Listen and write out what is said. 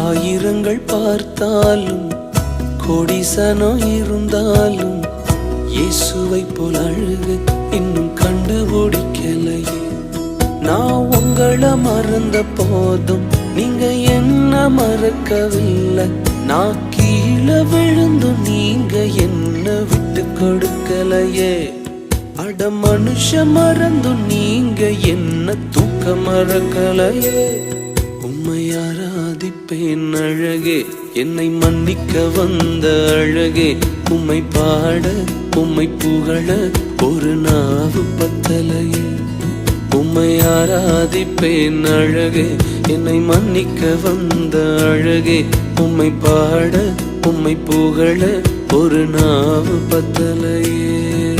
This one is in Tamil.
ஆயிரங்கள் பார்த்தாலும் கோடிசனம் இருந்தாலும் இயேசுவை போல் அழகு இன்னும் கண்டுபிடிக்கலையே. நான் உங்களை மறந்த போதும் நீங்க என்ன மறக்கவில்லை. நான் கீழே விழுந்து நீங்க என்ன விட்டு கொடுக்கலையே. அட மனுஷ மறந்து நீங்க என்ன தூக்க மறக்கலையே. உம்மை ஆராதிப்பேன் அழகே, என்னை மன்னிக்க வந்த அழகே. உம்மை பாட உம்மை புகழ ஒரு நாவு பத்தலையே. உம்மை ஆராதிப்பேன் அழகே, என்னை மன்னிக்க வந்த அழகே. உம்மை பாட உம்மை புகழ ஒரு நாவு பத்தலையே.